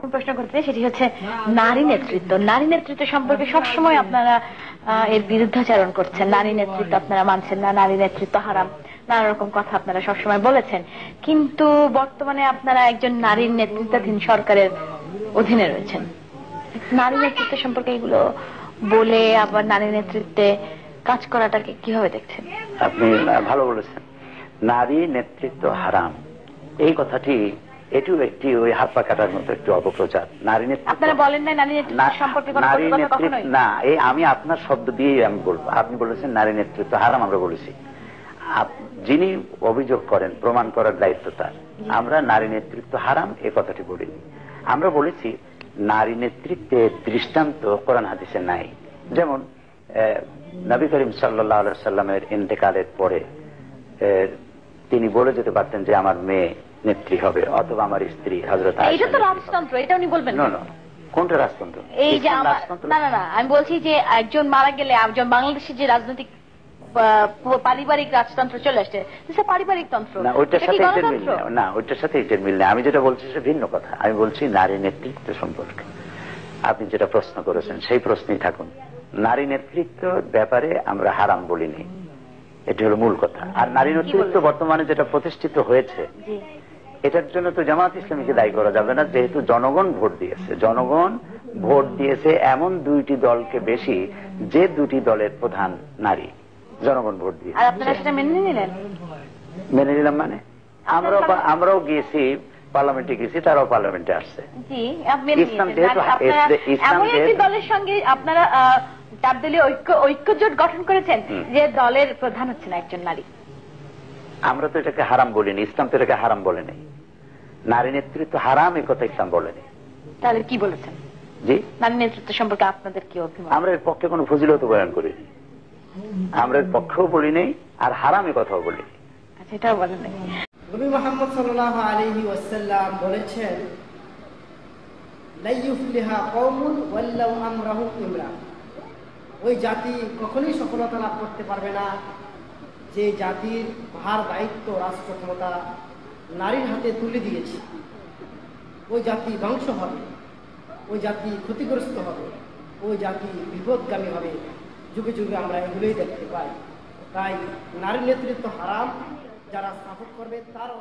প্রশ্ন করতে সেটি হচ্ছে নারী নেতৃত্ব। নারী নেতৃত্ব সম্পর্কে সবসময় আপনারা এর বিরুদ্ধাচরণ করছেন। নারী নেতৃত্ব আপনারা মানছেন না, নারী নেতৃত্ব হারাম, নানা রকম কথা আপনারা সবসময় বলেছেন। কিন্তু বর্তমানে আপনারা একজন নারীর নেতৃত্বাধীন সরকারের অধীনে রয়েছেন। নারী নেতৃত্ব সম্পর্কে এগুলো বলে আবার নারী নেতৃত্বে কাজ করাটাকে কিভাবে দেখছেন? আপনি ভালো বলেছেন। নারী নেতৃত্ব হারাম, এই কথাটি এটিও একটি ওই হাত পা কাটার মতো একটু অপপ্রচার। নারী নেতৃত্ব আপনারা বলেন না নারী নেতৃত্ব সম্পর্কে কোনো কথা কখনোই না, এই আমি আপনার শব্দ দিয়েই আমি বলবো। আপনি বলেছেন নারী নেতৃত্ব হারাম, আমরা বলেছি। যিনি অভিযোগ করেন প্রমাণ করার দায়িত্ব তার। আমরা নারী নেতৃত্ব হারাম এ কথাটি বলিনি। আমরা বলেছি নারী নেতৃত্বের দৃষ্টান্ত কোরআন হাদিসে নাই। যেমন নবী করিম সাল্লাল্লাহু আলাইহি সাল্লামের ইন্তেকালের পরে তিনি বলে যেতে পারতেন যে আমার মেয়ে নেত্রী হবে, অথবা আমার স্ত্রী হযরত আয়েশা। এটা তো রাজতন্ত্র, এটা উনি বলবেন না। কোনটা রাজতন্ত্র? এই যে না, আমি বলছি যে একজন মারা গেলে একজন বাংলাদেশের যে রাজনৈতিক পারিবারিক রাজতন্ত্র চলে আসছে, পারিবারিক তন্ত্র, না ওইটার সাথে এটার মিল নেই। না ওইটার সাথে এটার মিল নেই। আমি যেটা বলছি সেটা ভিন্ন কথা। আমি বলছি নারী নেতৃত্ব সম্পর্কে আপনি যেটা প্রশ্ন করেছেন সেই প্রশ্নেই থাকুন। নারী নেতৃত্ব ব্যাপারে আমরা হারাম বলিনি, এটি হলো মূল কথা। আর নারী নেতৃত্ব বর্তমানে যেটা প্রতিষ্ঠিত হয়েছে এটার জন্য তো জামাত ইসলামীকে দায়ী করা যাবে না, যেহেতু জনগণ ভোট দিয়েছে। জনগণ ভোট দিয়েছে এমন দুইটি দলকে বেশি, যে দুটি দলের প্রধান নারী। জনগণ ভোট দিয়েছে, আর আপনারা সেটা মেনে নিলেন? মেনে নিলাম মানে আমরাও গিয়েছি, পার্লামেন্টে গেছি, তারাও পার্লামেন্টে আসছে। ইসলাম এমন একটি দলের সঙ্গে আপনারা চার দলীয় ঐক্যজোট গঠন করেছেন যে দলের প্রধান হচ্ছেন একজন নারী। আমরা তো এটাকে হারাম বলিনি, ইসলাম তো এটাকে হারাম বলেনি। নারী নেতৃত্ব হারাম এই কথা ইসলাম বলেনি। তাহলে কি বলেছেন? জি, নারী নেতৃত্ব সম্পর্কে আপনাদের কি অভিমত? আমরা এর পক্ষে কোনো ফজিলত বয়ান করিনি, আমরা এর পক্ষেও বলি নাই, আর হারামে কথাও বলি। আচ্ছা, এটাও বলেন নাই। নবী মুহাম্মদ সাল্লাল্লাহু আলাইহি ওয়াসাল্লাম বলেছেন, লা ইউফলিহা কওমুন ওয়াল্লাউ আমরাহু ইমরা। ওই জাতি কখনোই সফলতা লাভ করতে পারবে না যে জাতির ভার দায়িত্ব রাষ্ট্র ক্ষমতা নারীর হাতে তুলে দিয়েছে। ওই জাতি ধ্বংস হবে, ওই জাতি ক্ষতিগ্রস্ত হবে, ওই জাতি বিপদগামী হবে। যুগে যুগে আমরা এগুলোই দেখতে পাই। তাই নারী নেতৃত্ব হারাম, যারা সাপোর্ট করবে তারও